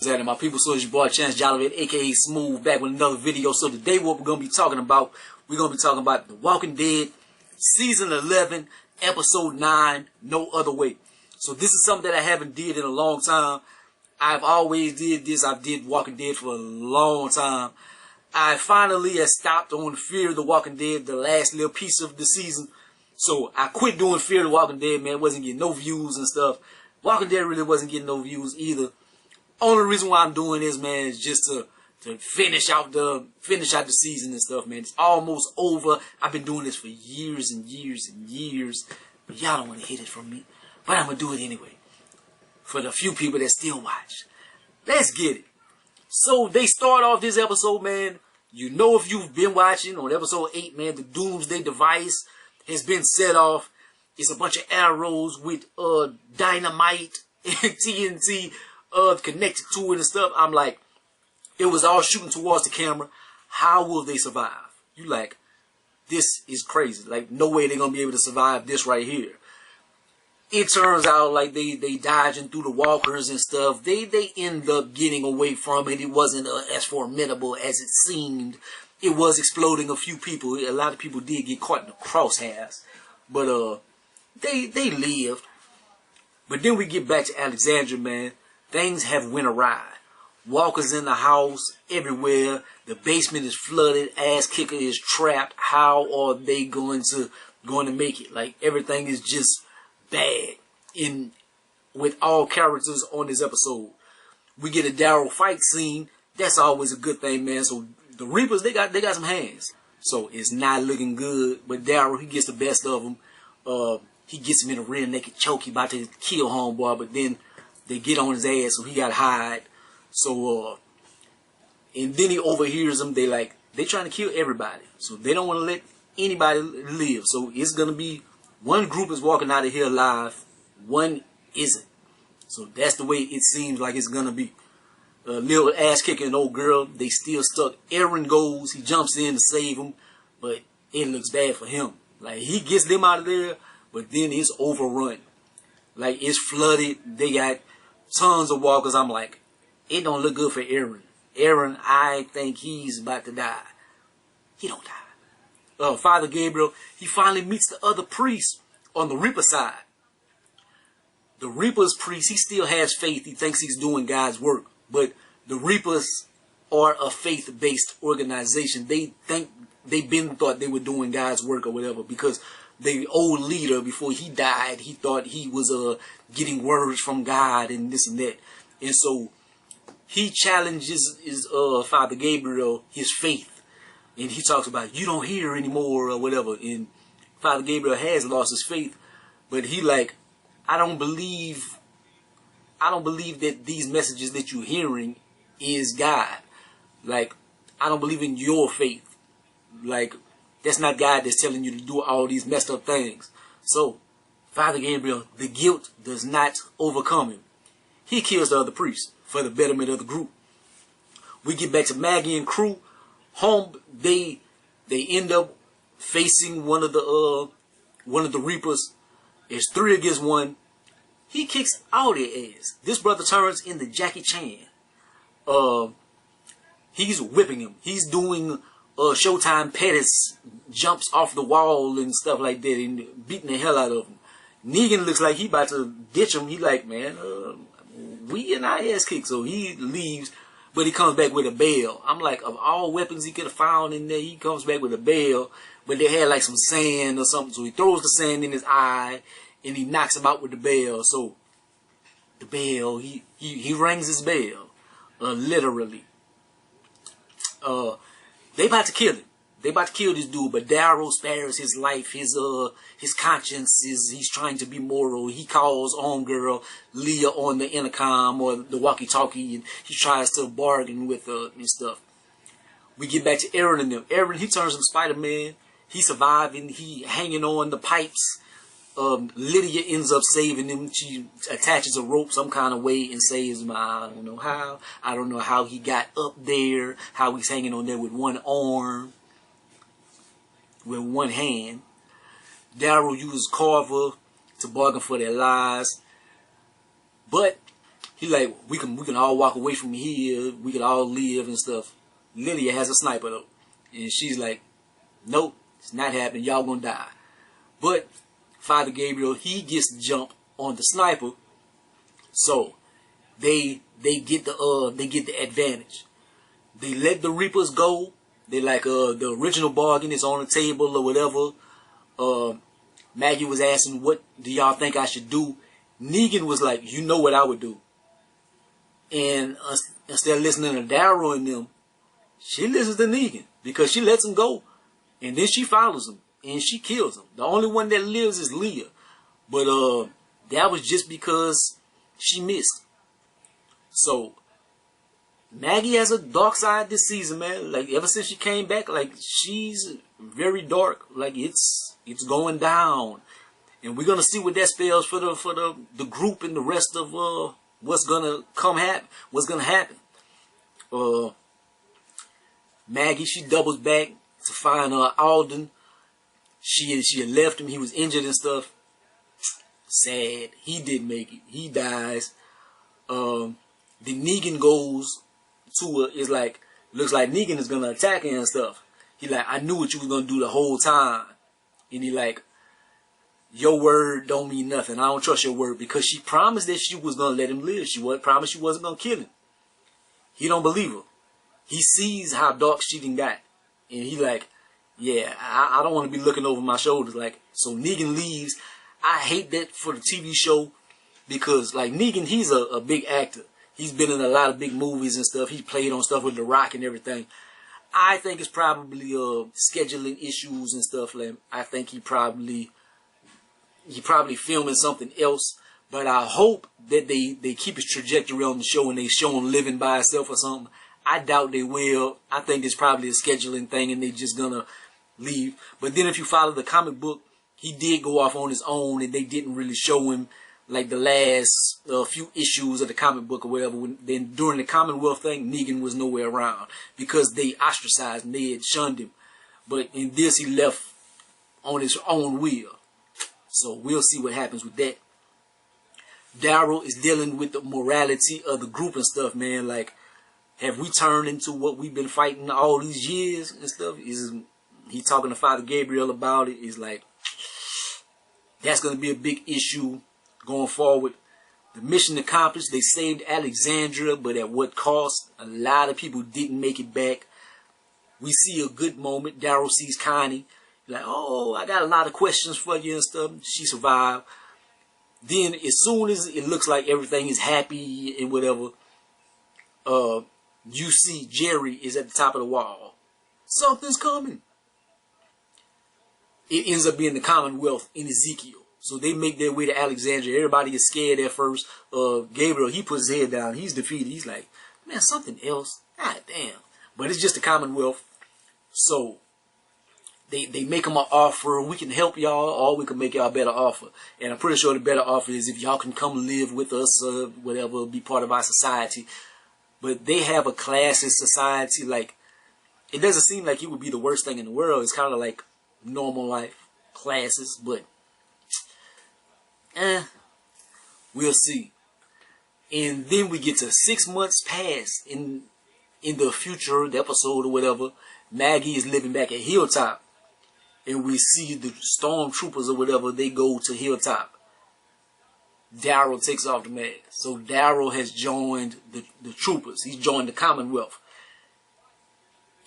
My people, so it's your boy ChanceJolivette, aka Smooth, back with another video. So today what we're going to be talking about, The Walking Dead, Season 11, Episode 9, No Other Way. So this is something that I haven't did in a long time. I've always did this. I've did Walking Dead for a long time. I finally have stopped on Fear of the Walking Dead, the last little piece of the season. So I quit doing Fear of the Walking Dead, man. It wasn't getting no views and stuff. Walking Dead really wasn't getting no views either. Only reason why I'm doing this, man, is just to finish out the season and stuff, man. It's almost over. I've been doing this for years and years and years. But y'all don't want to hit it from me. But I'm going to do it anyway. For the few people that still watch. Let's get it. So they start off this episode, man. You know, if you've been watching on episode 8, man, the Doomsday device has been set off. It's a bunch of arrows with dynamite and TNT connected to it and stuff. I'm like, it was all shooting towards the camera. How will they survive? You like, this is crazy. Like, no way they're gonna be able to survive this right here. It turns out like they dodging through the walkers and stuff. They end up getting away from it. It wasn't as formidable as it seemed. It was exploding a few people. A lot of people did get caught in the crosshairs, but they lived. But then we get back to Alexandria, man. Things have went awry. Walkers in the house everywhere. The basement is flooded. Ass Kicker is trapped. How are they going to make it? Like, everything is just bad with all characters on this episode. We get a Daryl fight scene. That's always a good thing, man. So the Reapers, they got some hands. So it's not looking good. But Daryl, he gets the best of them. He gets him in a rear naked choke. He about to kill homeboy, but then they get on his ass, so he got to hide. So, and then he overhears them. They trying to kill everybody. So they don't want to let anybody live. So it's going to be, one group is walking out of here alive, one isn't. So that's the way it seems like it's going to be. Little ass kicking old girl, they still stuck. Aaron goes, he jumps in to save him, but it looks bad for him. Like, he gets them out of there, but then it's overrun. Like, it's flooded. They got tons of walkers. I'm like, it don't look good for Aaron. Aaron, I think he's about to die. He don't die. Father Gabriel, he finally meets the other priest on the Reaper side. The Reaper's priest, he still has faith. He thinks he's doing God's work. But the Reapers are a faith-based organization. They thought they were doing God's work or whatever, because the old leader, before he died, he thought he was getting words from God and this and that. And so he challenges his Father Gabriel, his faith. And he talks about, you don't hear anymore or whatever. And Father Gabriel has lost his faith. But he like, I don't believe that these messages that you're hearing is God. Like, I don't believe in your faith. Like, that's not God that's telling you to do all these messed up things. So, Father Gabriel, the guilt does not overcome him. He kills the other priest for the betterment of the group. We get back to Maggie and crew. Home, they end up facing one of the Reapers. It's 3 against 1. He kicks all their ass. This brother turns into Jackie Chan. He's whipping him. He's doing Showtime Pettis jumps off the wall and stuff like that, and beating the hell out of him. Negan looks like he about to ditch him. He like, man, we in our ass kicked. So he leaves, but he comes back with a bell. I'm like, of all weapons he could have found in there, he comes back with a bell. But they had like some sand or something, so he throws the sand in his eye, and he knocks him out with the bell. So the bell, he rings his bell, literally. They about to kill him. They about to kill this dude, but Daryl spares his life. His conscience he's trying to be moral. He calls girl Leah on the intercom or the walkie-talkie, and he tries to bargain with her and stuff. We get back to Aaron and them. Aaron, he turns into Spider-Man. He's surviving. He hanging on the pipes. Lydia ends up saving him. She attaches a rope some kind of way and saves him. I don't know how. I don't know how he got up there. How he's hanging on there with one arm. With one hand. Daryl uses Carver to bargain for their lives. But He like, we can all walk away from here. We can all live and stuff. Lilia has a sniper though, and she's like, nope, it's not happening. Y'all gonna die. But Father Gabriel, he gets to jump on the sniper, so they get the advantage. They let the Reapers go. They like the original bargain is on the table or whatever. Maggie was asking, what do y'all think I should do? Negan was like, you know what I would do. And instead of listening to Daryl and them, she listens to Negan because she lets him go. And then she follows him and she kills him. The only one that lives is Leah. But that was just because she missed. So Maggie has a dark side this season, man. Like ever since she came back, like she's very dark. Like it's going down. And we're gonna see what that spells for the group and the rest of what's gonna happen. Maggie, she doubles back to find Alden. She had left him. He was injured and stuff. Sad. He didn't make it. He dies. Then Negan goes to it's like, looks like Negan is gonna attack her and stuff. He like, I knew what you was gonna do the whole time. And he like, your word don't mean nothing. I don't trust your word, because she promised that she was gonna let him live. She promised she wasn't gonna kill him. He don't believe her. He sees how dark she done got, and he like, yeah, I don't want to be looking over my shoulders. Like, so Negan leaves. I hate that for the TV show, because like Negan, he's a big actor. He's been in a lot of big movies and stuff. He played on stuff with The Rock and everything. I think it's probably scheduling issues and stuff. Like, I think he probably filming something else. But I hope that they keep his trajectory on the show and they show him living by himself or something. I doubt they will. I think it's probably a scheduling thing and they're just gonna leave. But then if you follow the comic book, he did go off on his own and they didn't really show him like the last few issues of the comic book or whatever. Then during the Commonwealth thing, Negan was nowhere around because they ostracized him. They had shunned him. But in this, he left on his own will. So we'll see what happens with that. Daryl is dealing with the morality of the group and stuff, man. Like, have we turned into what we've been fighting all these years and stuff? He talking to Father Gabriel about it. He's like, that's going to be a big issue going forward. The mission accomplished. They saved Alexandria, but at what cost? A lot of people didn't make it back. We see a good moment. Daryl sees Connie. Like, oh, I got a lot of questions for you and stuff. She survived. Then, as soon as it looks like everything is happy and whatever, you see Jerry is at the top of the wall. Something's coming. It ends up being the Commonwealth in Ezekiel. So they make their way to Alexandria. Everybody is scared at first. Gabriel, he puts his head down. He's defeated. He's like, man, something else. God damn. But it's just the Commonwealth. So they make them an offer. We can help y'all, or we can make y'all a better offer. And I'm pretty sure the better offer is if y'all can come live with us, whatever, be part of our society. But they have a classist society. Like, it doesn't seem like it would be the worst thing in the world. It's kind of like normal life classes, but we'll see. And then we get to 6 months past in the future, the episode or whatever. Maggie is living back at Hilltop, and we see the stormtroopers or whatever. They go to Hilltop. Daryl takes off the mask. So Daryl has joined the troopers. He's joined the Commonwealth,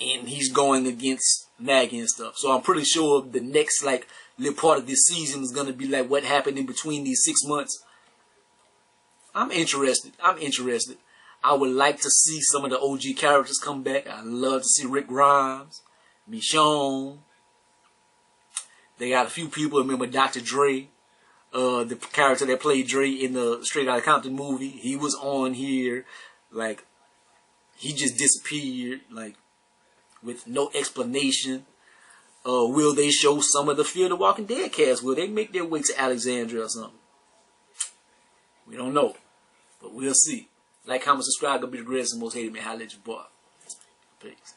and he's going against Maggie and stuff. So I'm pretty sure the next like little part of this season is gonna be like what happened in between these 6 months. I'm interested. I would like to see some of the OG characters come back. I'd love to see Rick Grimes, Michonne. They got a few people. Remember Dr. Dre, the character that played Dre in the Straight Outta Compton movie. He was on here. Like, he just disappeared, like, with no explanation. Will they show some of the Fear the Walking Dead cast? Will they make their way to Alexandria or something? We don't know, but we'll see. Like, comment, subscribe. Gonna be the greatest and most hated man. Holla at your boy. Peace.